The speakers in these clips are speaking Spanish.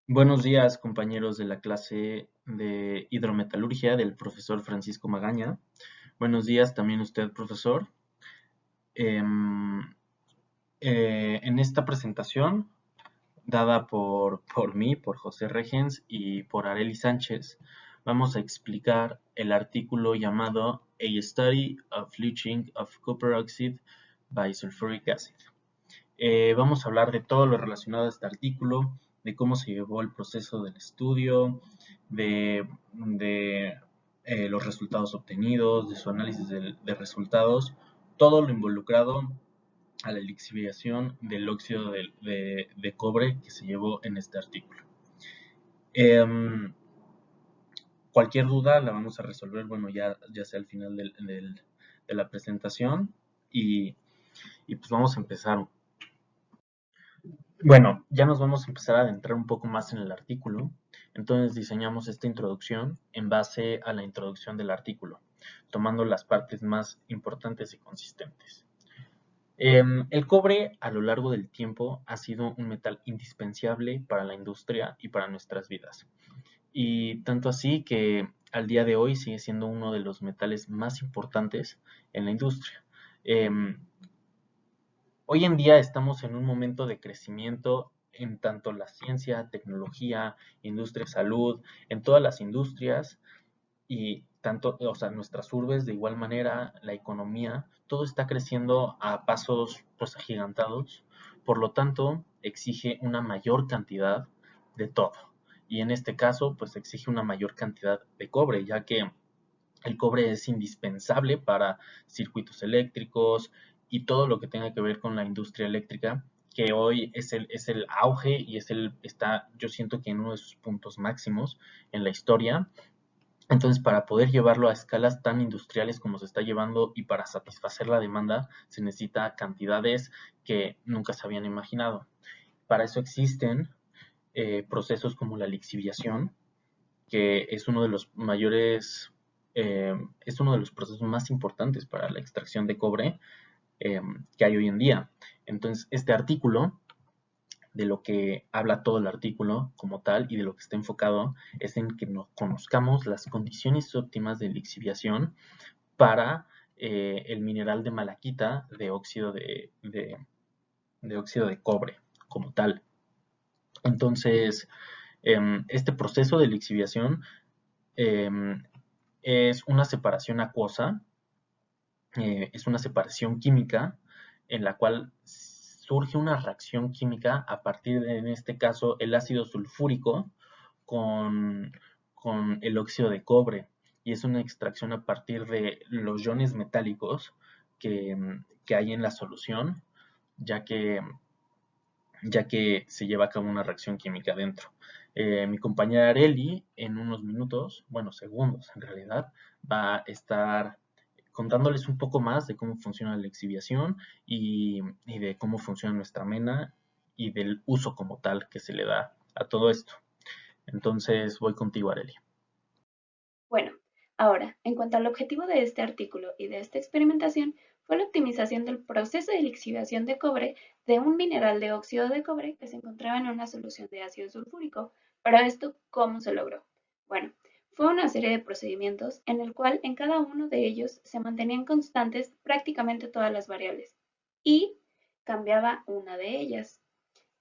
Buenos días, compañeros de la clase de hidrometalurgia del profesor Francisco Magaña. Buenos días también usted, profesor. Em, en esta presentación, dada por mí, por José Regens y por Arely Sánchez, vamos a explicar el artículo llamado A Study of Leaching of Copper Oxide by Sulfuric Acid. Vamos a hablar de todo lo relacionado a este artículo, de cómo se llevó el proceso del estudio, de los resultados obtenidos, de su análisis de resultados, todo lo involucrado a la lixiviación del óxido de cobre que se llevó en este artículo. Cualquier duda la vamos a resolver, bueno, ya sea al final de la presentación y pues vamos a empezar. Bueno, ya nos vamos a empezar a adentrar un poco más en el artículo. Entonces diseñamos esta introducción en base a la introducción del artículo, tomando las partes más importantes y consistentes. El cobre a lo largo del tiempo ha sido un metal indispensable para la industria y para nuestras vidas. Y tanto así que al día de hoy sigue siendo uno de los metales más importantes en la industria. Em, Hoy en día estamos en un momento de crecimiento en tanto la ciencia, tecnología, industria, salud, en todas las industrias y tanto, o sea, nuestras urbes de igual manera, la economía, todo está creciendo a pasos pues agigantados, por lo tanto exige una mayor cantidad de todo. Y en este caso, pues exige una mayor cantidad de cobre, ya que el cobre es indispensable para circuitos eléctricos y todo lo que tenga que ver con la industria eléctrica, que hoy es el auge y está, yo siento que en uno de sus puntos máximos en la historia. Entonces, para poder llevarlo a escalas tan industriales como se está llevando y para satisfacer la demanda, se necesita cantidades que nunca se habían imaginado. Para eso existen procesos como la lixiviación, que es uno de los mayores, es uno de los procesos más importantes para la extracción de cobre que hay hoy en día. Entonces, este artículo, de lo que habla todo el artículo como tal y de lo que está enfocado, es en que nos conozcamos las condiciones óptimas de lixiviación para el mineral de malaquita de óxido de óxido de cobre como tal. Entonces, este proceso de lixiviación em, es una separación acuosa, es una separación química en la cual surge una reacción química a partir de, en este caso, el ácido sulfúrico con, con el óxido de cobre. Y es una extracción a partir de los iones metálicos que hay en la solución, ya que, ya que se lleva a cabo una reacción química dentro. Mi compañera Arely, en unos minutos, bueno, segundos en realidad, va a estar contándoles un poco más de cómo funciona la exhibición y de cómo funciona nuestra mena y del uso como tal que se le da a todo esto. Entonces voy contigo, Arely. Bueno, ahora, en cuanto al objetivo de este artículo y de esta experimentación, fue la optimización del proceso de lixiviación de cobre de un mineral de óxido de cobre que se encontraba en una solución de ácido sulfúrico. Para esto, ¿cómo se logró? Bueno, fue una serie de procedimientos en el cual en cada uno de ellos se mantenían constantes prácticamente todas las variables y cambiaba una de ellas.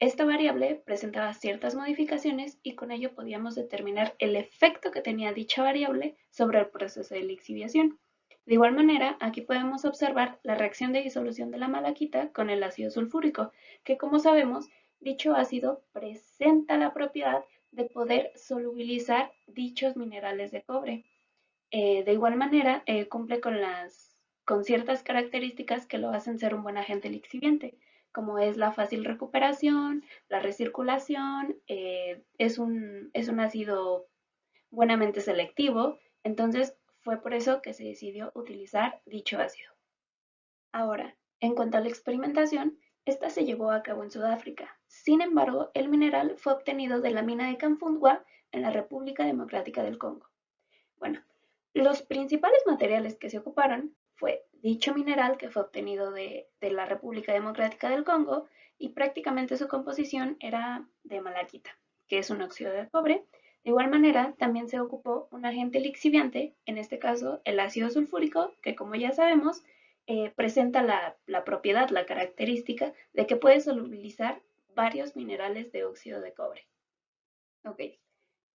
Esta variable presentaba ciertas modificaciones y con ello podíamos determinar el efecto que tenía dicha variable sobre el proceso de lixiviación. De igual manera, aquí podemos observar la reacción de disolución de la malaquita con el ácido sulfúrico, que como sabemos, dicho ácido presenta la propiedad de poder solubilizar dichos minerales de cobre. De igual manera, cumple con ciertas características que lo hacen ser un buen agente lixiviante, como es la fácil recuperación, la recirculación, es un ácido buenamente selectivo, entonces fue por eso que se decidió utilizar dicho ácido. Ahora, en cuanto a la experimentación, esta se llevó a cabo en Sudáfrica. Sin embargo, el mineral fue obtenido de la mina de Kamfundwa en la República Democrática del Congo. Bueno, los principales materiales que se ocuparon fue dicho mineral que fue obtenido de la República Democrática del Congo y prácticamente su composición era de malaquita. que es un óxido de cobre. De igual manera, también se ocupó un agente lixiviante, en este caso el ácido sulfúrico, que como ya sabemos, presenta la propiedad, la característica de que puede solubilizar varios minerales de óxido de cobre. Ok.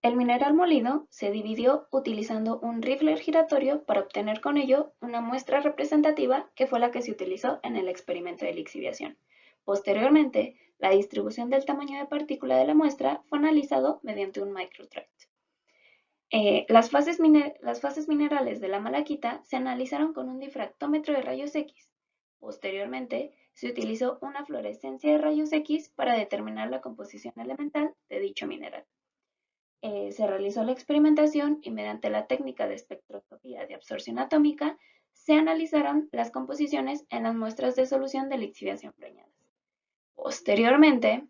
El mineral molido se dividió utilizando un rifle giratorio para obtener con ello una muestra representativa que fue la que se utilizó en el experimento de lixiviación. Posteriormente, la distribución del tamaño de partícula de la muestra fue analizado mediante un microtract. Las fases minerales de la malaquita se analizaron con un difractómetro de rayos X. Posteriormente, se utilizó una fluorescencia de rayos X para determinar la composición elemental de dicho mineral. Se realizó la experimentación y mediante la técnica de espectroscopía de absorción atómica se analizaron las composiciones en las muestras de solución de lixiviación preñadas. Posteriormente,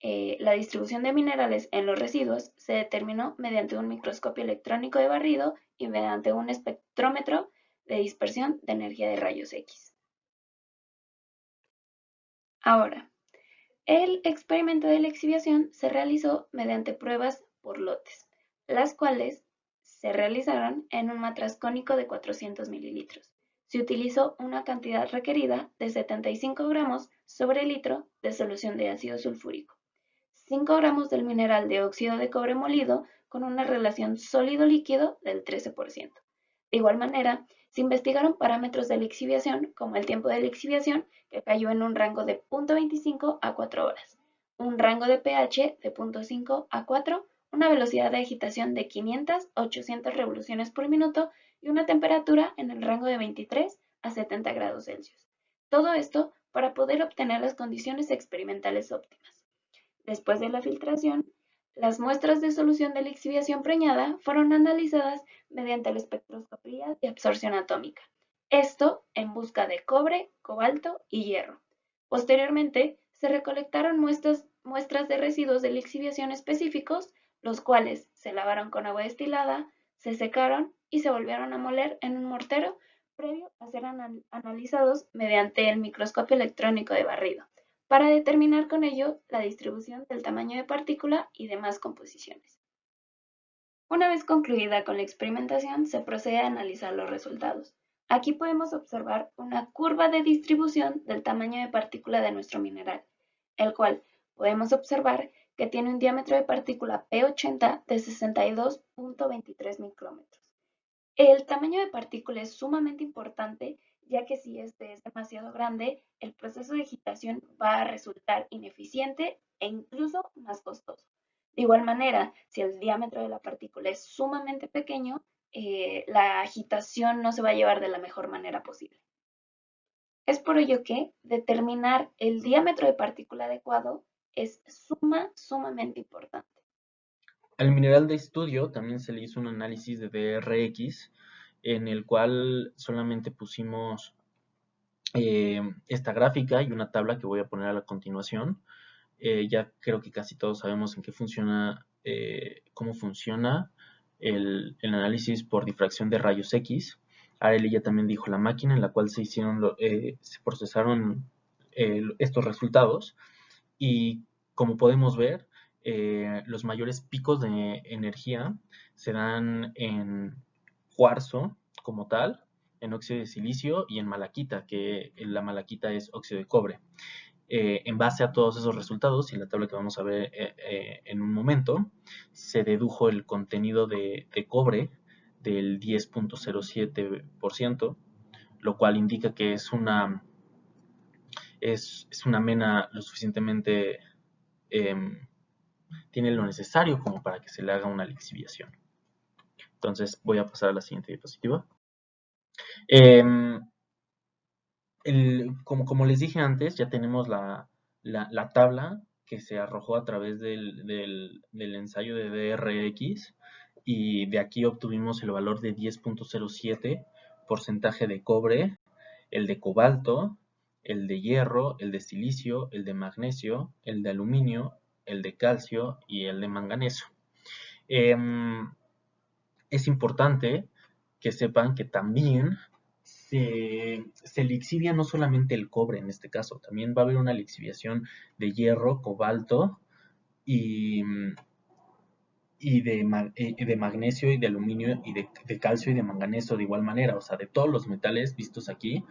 la distribución de minerales en los residuos se determinó mediante un microscopio electrónico de barrido y mediante un espectrómetro de dispersión de energía de rayos X. Ahora, el experimento de lixiviación se realizó mediante pruebas por lotes, las cuales se realizaron en un matraz cónico de 400 mililitros. Se utilizó una cantidad requerida de 75 gramos sobre litro de solución de ácido sulfúrico, 5 gramos del mineral de óxido de cobre molido con una relación sólido-líquido del 13%. De igual manera, se investigaron parámetros de lixiviación como el tiempo de lixiviación, que cayó en un rango de 0.25 a 4 horas, un rango de pH de 0.5 a 4, una velocidad de agitación de 500 a 800 revoluciones por minuto y una temperatura en el rango de 23 a 70 grados Celsius. Todo esto para poder obtener las condiciones experimentales óptimas. Después de la filtración, las muestras de solución de lixiviación preñada fueron analizadas mediante la espectroscopía de absorción atómica. Esto en busca de cobre, cobalto y hierro. Posteriormente, se recolectaron muestras de residuos de lixiviación específicos, los cuales se lavaron con agua destilada, se secaron y se volvieron a moler en un mortero previo a ser analizados mediante el microscopio electrónico de barrido, para determinar con ello la distribución del tamaño de partícula y demás composiciones. Una vez concluida con la experimentación, se procede a analizar los resultados. Aquí podemos observar una curva de distribución del tamaño de partícula de nuestro mineral, el cual podemos observar que tiene un diámetro de partícula P80 de 62.23 micrómetros. El tamaño de partícula es sumamente importante, ya que si este es demasiado grande, el proceso de agitación va a resultar ineficiente e incluso más costoso. De igual manera, si el diámetro de la partícula es sumamente pequeño, la agitación no se va a llevar de la mejor manera posible. Es por ello que determinar el diámetro de partícula adecuado es sumamente importante. Al mineral de estudio también se le hizo un análisis de DRX, en el cual solamente pusimos esta gráfica y una tabla que voy a poner a la continuación. Ya creo que casi todos sabemos en qué funciona, cómo funciona el análisis por difracción de rayos X. Arely ya también dijo la máquina en la cual se procesaron estos resultados, y como podemos ver, los mayores picos de energía se dan en cuarzo como tal, en óxido de silicio y en malaquita, que la malaquita es óxido de cobre. En base a todos esos resultados y la tabla que vamos a ver en un momento, se dedujo el contenido de cobre del 10.07%, lo cual indica que es una mena lo suficientemente, tiene lo necesario como para que se le haga una lixiviación. Entonces voy a pasar a la siguiente diapositiva. Como les dije antes, ya tenemos la tabla que se arrojó a través del ensayo de DRX, y de aquí obtuvimos el valor de 10.07 porcentaje de cobre, el de cobalto, el de hierro, el de silicio, el de magnesio, el de aluminio, el de calcio y el de manganeso. Es importante que sepan que también se lixivia no solamente el cobre en este caso, también va a haber una lixiviación de hierro, cobalto y de magnesio y de aluminio y de calcio y de manganeso de igual manera. O sea, de todos los metales vistos aquí,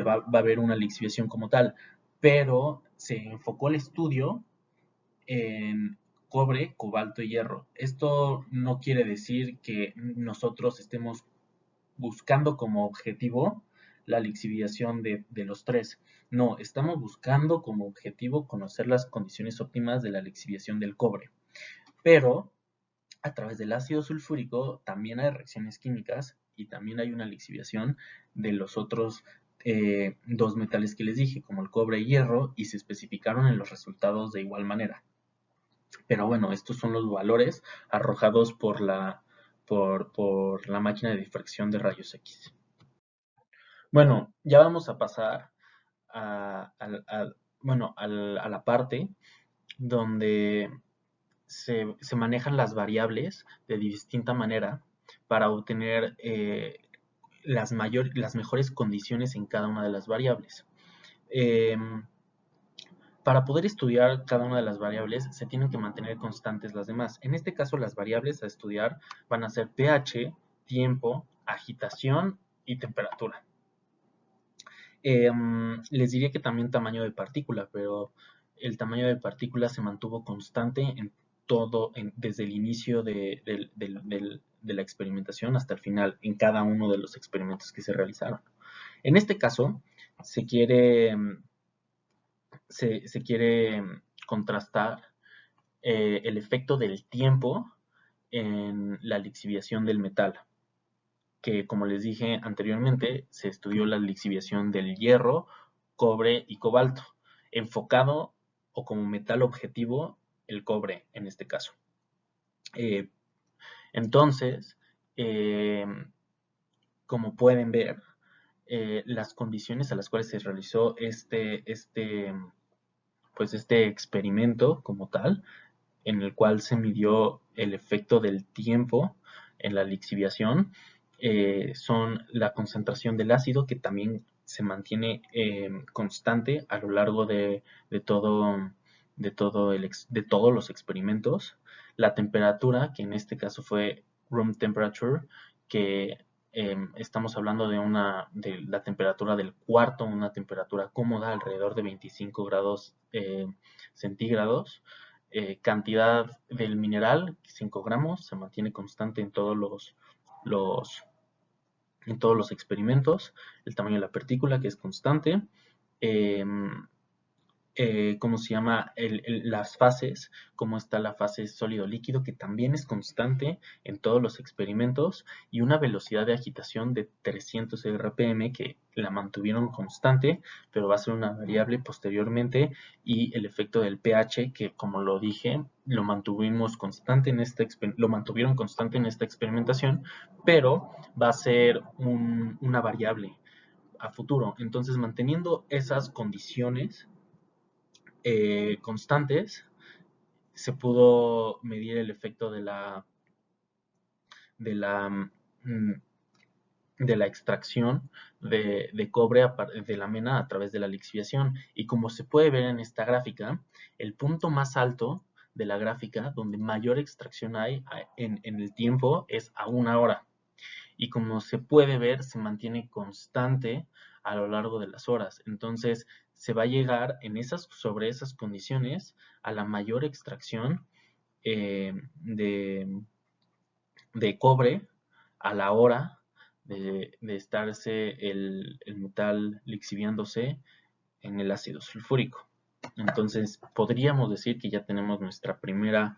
va a haber una lixiviación como tal. Pero se enfocó el estudio en cobre, cobalto y hierro. Esto no quiere decir que nosotros estemos buscando como objetivo la lixiviación de los tres. No, estamos buscando como objetivo conocer las condiciones óptimas de la lixiviación del cobre. Pero a través del ácido sulfúrico también hay reacciones químicas y también hay una lixiviación de los otros dos metales que les dije, como el cobre y hierro, y se especificaron en los resultados de igual manera. Pero bueno, estos son los valores arrojados por por la máquina de difracción de rayos X. Bueno, ya vamos a pasar bueno, a la parte donde se manejan las variables de distinta manera para obtener las mejores condiciones en cada una de las variables. Para poder estudiar cada una de las variables se tienen que mantener constantes las demás. En este caso, las variables a estudiar van a ser pH, tiempo, agitación y temperatura. Les diría que también tamaño de partícula, pero el tamaño de partícula se mantuvo constante en todo, desde el inicio de la experimentación hasta el final, en cada uno de los experimentos que se realizaron. En este caso, se quiere contrastar el efecto del tiempo en la lixiviación del metal, que como les dije anteriormente, se estudió la lixiviación del hierro, cobre y cobalto, enfocado o como metal objetivo el cobre en este caso. Entonces, como pueden ver, las condiciones a las cuales se realizó pues este experimento como tal, en el cual se midió el efecto del tiempo en la lixiviación, son la concentración del ácido, que también se mantiene constante a lo largo de todos los experimentos, la temperatura, que en este caso fue room temperature, que estamos hablando de la temperatura del cuarto, una temperatura cómoda, alrededor de 25 grados centígrados. Cantidad del mineral, 5 gramos, se mantiene constante en todos los experimentos. El tamaño de la partícula, que es constante. ¿Cómo se llama? Las fases, cómo está la fase sólido-líquido, que también es constante en todos los experimentos, y una velocidad de agitación de 300 RPM, que la mantuvieron constante, pero va a ser una variable posteriormente, y el efecto del pH, que como lo dije, lo mantuvieron constante en esta experimentación, pero va a ser una variable a futuro. Entonces, manteniendo esas condiciones constantes, se pudo medir el efecto de la, mm, de la extracción de cobre de la mena a través de la lixiviación. Y como se puede ver en esta gráfica, el punto más alto de la gráfica, donde mayor extracción hay en el tiempo, es a 1 hora. Y como se puede ver, se mantiene constante a lo largo de las horas. Entonces, se va a llegar sobre esas condiciones a la mayor extracción de cobre a la hora de estarse el metal lixiviándose en el ácido sulfúrico. Entonces, podríamos decir que ya tenemos nuestra primera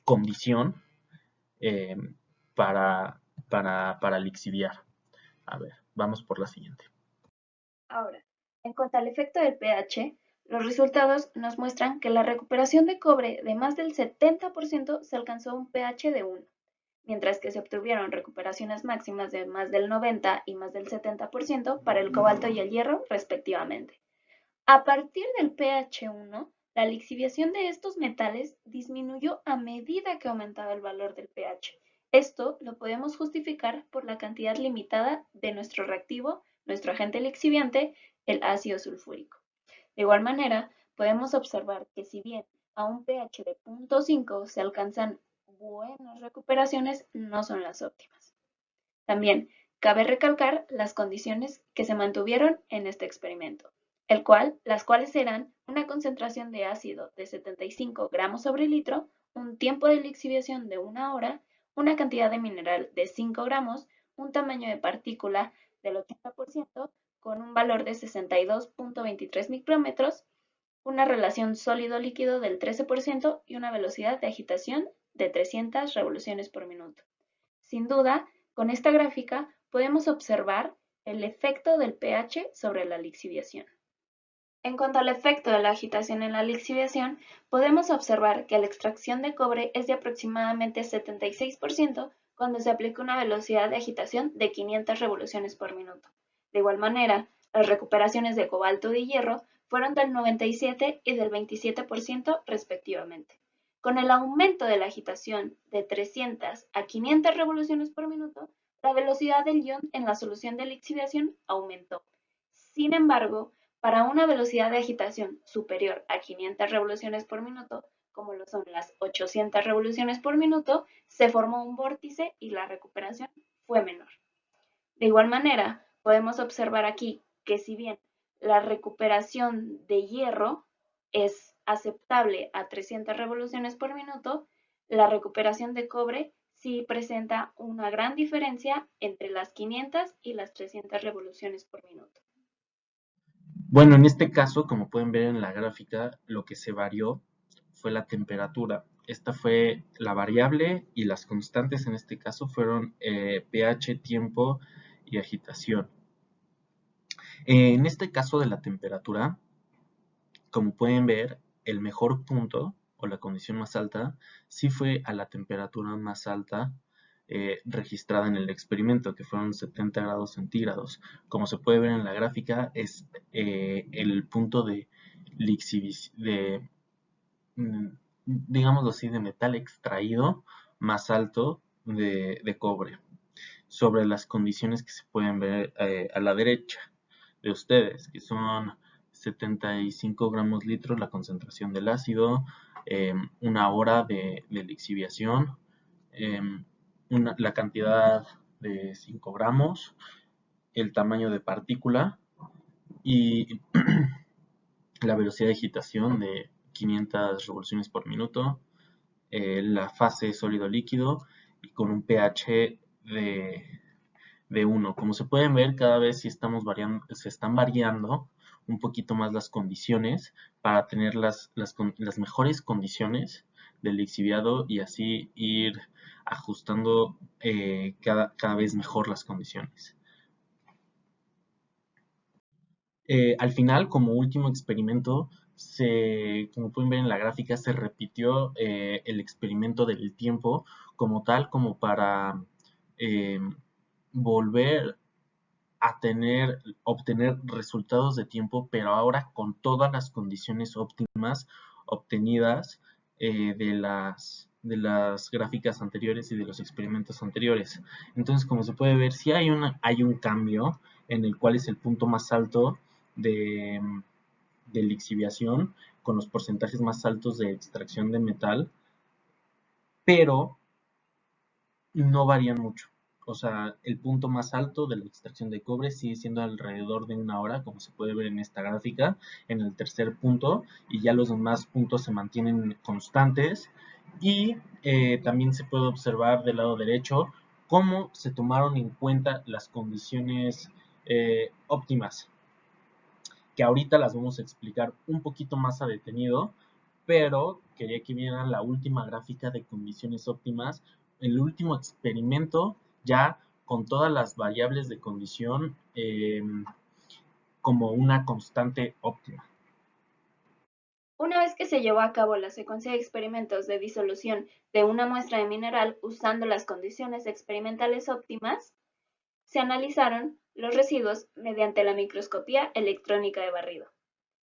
condición eh, para lixiviar. A ver, vamos por la siguiente. Ahora, en cuanto al efecto del pH, los resultados nos muestran que la recuperación de cobre de más del 70% se alcanzó un pH de 1, mientras que se obtuvieron recuperaciones máximas de más del 90 y más del 70% para el cobalto y el hierro, respectivamente. A partir del pH 1, la lixiviación de estos metales disminuyó a medida que aumentaba el valor del pH. Esto lo podemos justificar por la cantidad limitada de nuestro reactivo, nuestro agente lixiviante, el ácido sulfúrico. De igual manera, podemos observar que si bien a un pH de 0.5 se alcanzan buenas recuperaciones, no son las óptimas. También cabe recalcar las condiciones que se mantuvieron en este experimento, las cuales eran una concentración de ácido de 75 gramos sobre litro, un tiempo de lixiviación de 1 hora, una cantidad de mineral de 5 gramos, un tamaño de partícula del 80% con un valor de 62.23 micrómetros, una relación sólido-líquido del 13% y una velocidad de agitación de 300 revoluciones por minuto. Sin duda, con esta gráfica podemos observar el efecto del pH sobre la lixiviación. En cuanto al efecto de la agitación en la lixiviación, podemos observar que la extracción de cobre es de aproximadamente 76% cuando se aplica una velocidad de agitación de 500 revoluciones por minuto. De igual manera, las recuperaciones de cobalto y de hierro fueron del 97 y del 27% respectivamente. Con el aumento de la agitación de 300 a 500 revoluciones por minuto, la velocidad del ion en la solución de lixiviación aumentó. Sin embargo, para una velocidad de agitación superior a 500 revoluciones por minuto, como lo son las 800 revoluciones por minuto, se formó un vórtice y la recuperación fue menor. De igual manera, podemos observar aquí que si bien la recuperación de hierro es aceptable a 300 revoluciones por minuto, la recuperación de cobre sí presenta una gran diferencia entre las 500 y las 300 revoluciones por minuto. Bueno, en este caso, como pueden ver en la gráfica, lo que se varió fue la temperatura. Esta fue la variable y las constantes en este caso fueron pH, tiempo y agitación. En este caso de la temperatura, como pueden ver, el mejor punto o la condición más alta sí fue a la temperatura más alta registrada en el experimento, que fueron 70 grados centígrados. Como se puede ver en la gráfica, es el punto de digámoslo así, de metal extraído más alto de cobre, sobre las condiciones que se pueden ver a la derecha de ustedes, que son 75 gramos litros la concentración del ácido, 1 hora de lixiviación, la cantidad de 5 gramos, el tamaño de partícula y la velocidad de agitación de 500 revoluciones por minuto, la fase sólido-líquido y con un pH de 1. Como se pueden ver, cada vez sí se están variando un poquito más las condiciones para tener las mejores condiciones del lixiviado y así ir ajustando cada vez mejor las condiciones. Al final, como último experimento, como pueden ver en la gráfica, se repitió el experimento del tiempo como tal, como para eh, volver a obtener resultados de tiempo, pero ahora con todas las condiciones óptimas obtenidas de las gráficas anteriores y de los experimentos anteriores. Entonces, como se puede ver, sí hay un cambio en el cual es el punto más alto de, de lixiviación con los porcentajes más altos de extracción de metal, pero no varían mucho. O sea, el punto más alto de la extracción de cobre sigue siendo alrededor de 1 hora, como se puede ver en esta gráfica, en el tercer punto, y ya los demás puntos se mantienen constantes. Y también se puede observar del lado derecho cómo se tomaron en cuenta las condiciones óptimas, que ahorita las vamos a explicar un poquito más a detenido, pero quería que vieran la última gráfica de condiciones óptimas, el último experimento ya con todas las variables de condición como una constante óptima. Una vez que se llevó a cabo la secuencia de experimentos de disolución de una muestra de mineral usando las condiciones experimentales óptimas, se analizaron los residuos mediante la microscopía electrónica de barrido.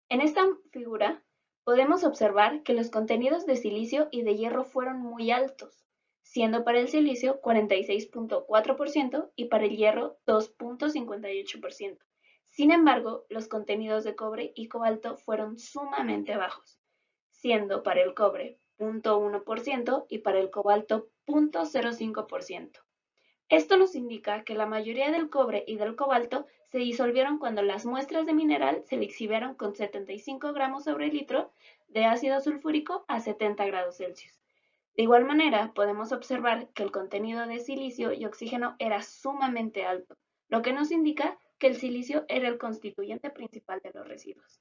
En esta figura podemos observar que los contenidos de silicio y de hierro fueron muy altos, siendo para el silicio 46.4% y para el hierro 2.58%. Sin embargo, los contenidos de cobre y cobalto fueron sumamente bajos, siendo para el cobre 0,1% y para el cobalto 0,05%. Esto nos indica que la mayoría del cobre y del cobalto se disolvieron cuando las muestras de mineral se lixiviaron con 75 gramos sobre litro de ácido sulfúrico a 70 grados Celsius. De igual manera, podemos observar que el contenido de silicio y oxígeno era sumamente alto, lo que nos indica que el silicio era el constituyente principal de los residuos.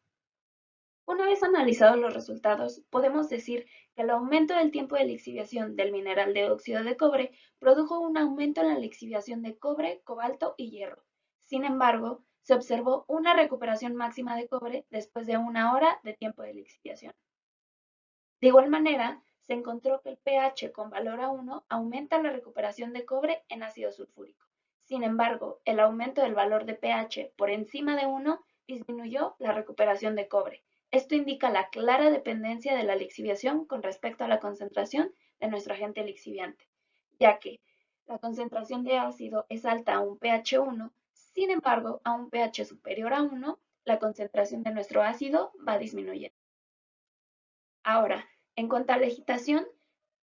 Una vez analizados los resultados, podemos decir que el aumento del tiempo de lixiviación del mineral de óxido de cobre produjo un aumento en la lixiviación de cobre, cobalto y hierro. Sin embargo, se observó una recuperación máxima de cobre después de 1 hora de tiempo de lixiviación. De igual manera, se encontró que el pH con valor A1 aumenta la recuperación de cobre en ácido sulfúrico. Sin embargo, el aumento del valor de pH por encima de 1 disminuyó la recuperación de cobre. Esto indica la clara dependencia de la lixiviación con respecto a la concentración de nuestro agente lixiviante, ya que la concentración de ácido es alta a un pH 1, sin embargo, a un pH superior a 1, la concentración de nuestro ácido va disminuyendo. Ahora, en cuanto a la agitación,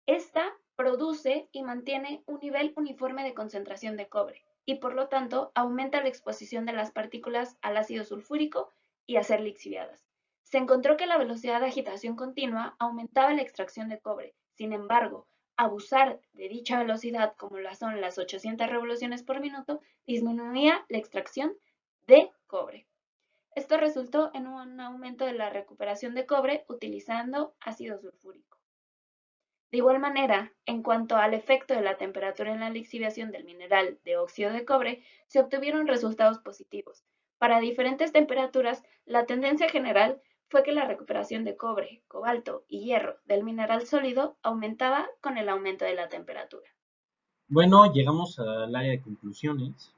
esta produce y mantiene un nivel uniforme de concentración de cobre y por lo tanto aumenta la exposición de las partículas al ácido sulfúrico y a ser lixiviadas. Se encontró que la velocidad de agitación continua aumentaba la extracción de cobre. Sin embargo, abusar de dicha velocidad, como lo son las 800 revoluciones por minuto, disminuía la extracción de cobre. Esto resultó en un aumento de la recuperación de cobre utilizando ácido sulfúrico. De igual manera, en cuanto al efecto de la temperatura en la lixiviación del mineral de óxido de cobre, se obtuvieron resultados positivos. Para diferentes temperaturas, la tendencia general fue que la recuperación de cobre, cobalto y hierro del mineral sólido aumentaba con el aumento de la temperatura. Bueno, llegamos al área de conclusiones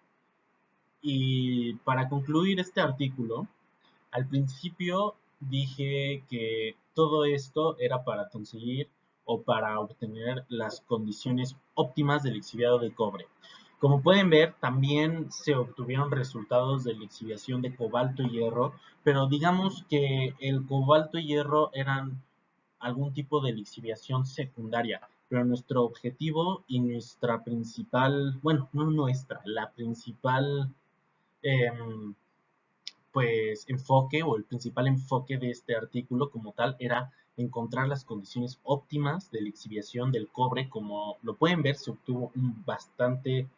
y para concluir este artículo, al principio dije que todo esto era para conseguir o para obtener las condiciones óptimas del lixiviado de cobre. Como pueden ver, también se obtuvieron resultados de lixiviación de cobalto y hierro, pero digamos que el cobalto y hierro eran algún tipo de lixiviación secundaria, pero nuestro objetivo y nuestra principal, bueno, no nuestra, la principal pues enfoque o el principal enfoque de este artículo como tal era encontrar las condiciones óptimas de lixiviación del cobre. Como lo pueden ver, se obtuvo un bastante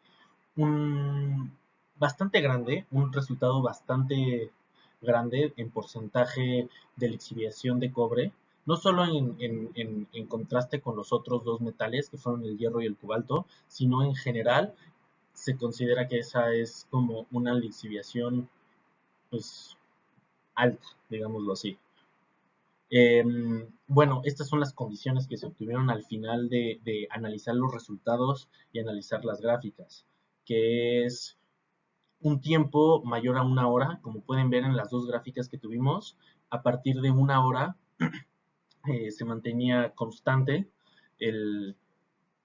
grande, un resultado bastante grande en porcentaje de lixiviación de cobre, no solo en contraste con los otros dos metales que fueron el hierro y el cobalto, sino en general se considera que esa es como una lixiviación pues alta, digámoslo así. Bueno, estas son las condiciones que se obtuvieron al final de analizar los resultados y analizar las gráficas, que es un tiempo mayor a 1 hora, como pueden ver en las dos gráficas que tuvimos. A partir de 1 hora se mantenía constante el,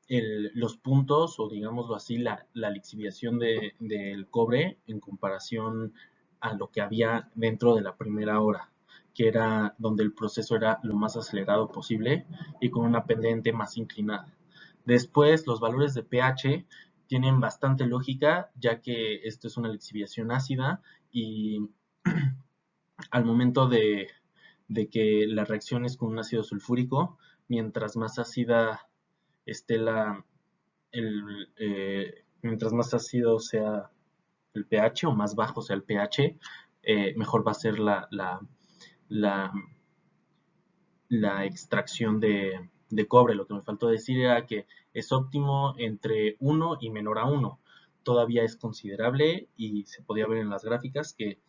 los puntos, o digámoslo así, la lixiviación del cobre en comparación a lo que había dentro de la primera hora, que era donde el proceso era lo más acelerado posible y con una pendiente más inclinada. Después, los valores de pH tienen bastante lógica, ya que esto es una lixiviación ácida y al momento de que la reacción es con un ácido sulfúrico, mientras más ácida esté mientras más ácido sea el pH o más bajo sea el pH, mejor va a ser la, la extracción de cobre. Lo que me faltó decir era que es óptimo entre 1 y menor a 1. Todavía es considerable y se podía ver en las gráficas que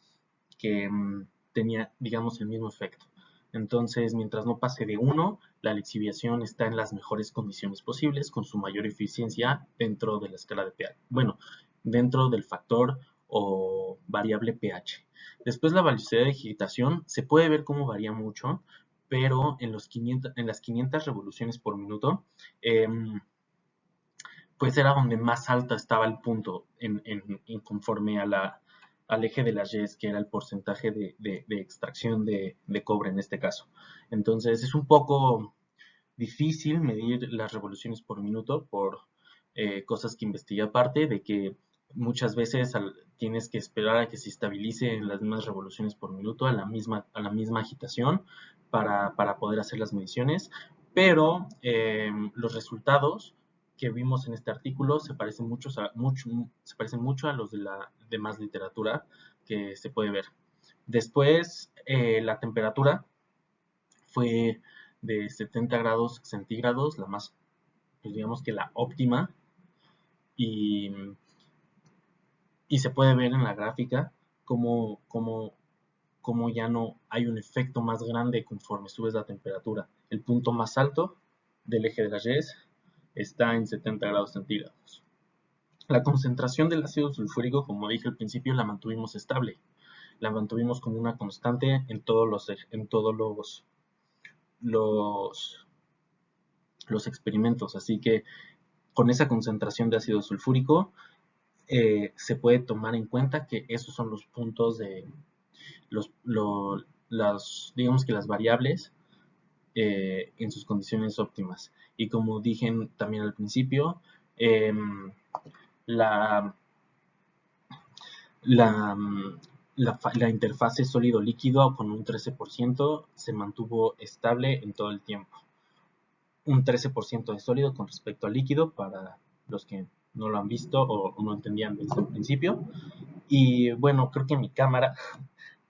tenía, digamos, el mismo efecto. Entonces, mientras no pase de 1, la lixiviación está en las mejores condiciones posibles, con su mayor eficiencia dentro de la escala de pH. Bueno, dentro del factor o variable pH. Después, la velocidad de agitación se puede ver cómo varía mucho, pero en las 500 revoluciones por minuto, pues era donde más alta estaba el punto conforme a al eje de las Y, que era el porcentaje de extracción de cobre en este caso. Entonces es un poco difícil medir las revoluciones por minuto por cosas que investigué aparte, de que muchas veces tienes que esperar a que se estabilice en las mismas revoluciones por minuto, a la misma agitación, para poder hacer las mediciones, pero los resultados que vimos en este artículo se parecen mucho a los de la demás literatura que se puede ver. Después, la temperatura fue de 70 grados centígrados, la más, pues digamos que la óptima, y, y se puede ver en la gráfica cómo ya no hay un efecto más grande conforme subes la temperatura. El punto más alto del eje de las Y está en 70 grados centígrados. La concentración del ácido sulfúrico, como dije al principio, la mantuvimos estable. La mantuvimos como una constante en todos los experimentos. Así que con esa concentración de ácido sulfúrico se puede tomar en cuenta que esos son los puntos de digamos que las variables en sus condiciones óptimas. Y como dije también al principio, la, la, la interfase sólido-líquido con un 13% se mantuvo estable en todo el tiempo. Un 13% de sólido con respecto al líquido, para los que no lo han visto o no entendían desde el principio. Y bueno, creo que mi cámara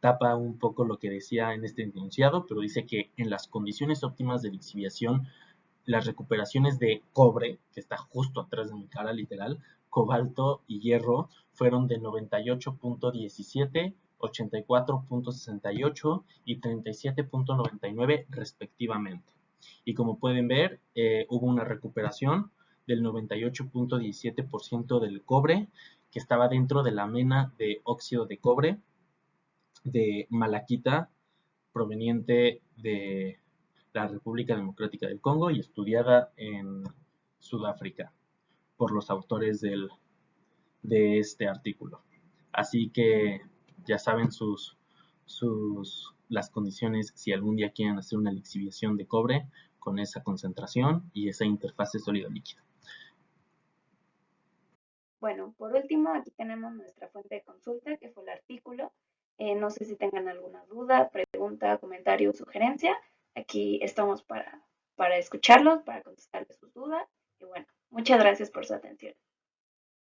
tapa un poco lo que decía en este enunciado, pero dice que en las condiciones óptimas de lixiviación, las recuperaciones de cobre, que está justo atrás de mi cara literal, cobalto y hierro, fueron de 98.17, 84.68 y 37.99 respectivamente. Y como pueden ver, hubo una recuperación del 98.17% del cobre que estaba dentro de la mena de óxido de cobre de malaquita proveniente de la República Democrática del Congo y estudiada en Sudáfrica por los autores de este artículo. Así que ya saben las condiciones si algún día quieren hacer una lixiviación de cobre con esa concentración y esa interfase sólido-líquido. Bueno, por último, aquí tenemos nuestra fuente de consulta, que fue el artículo. No sé si tengan alguna duda, pregunta, comentario o sugerencia. Aquí estamos para escucharlos, para contestarles sus dudas. Y bueno, muchas gracias por su atención.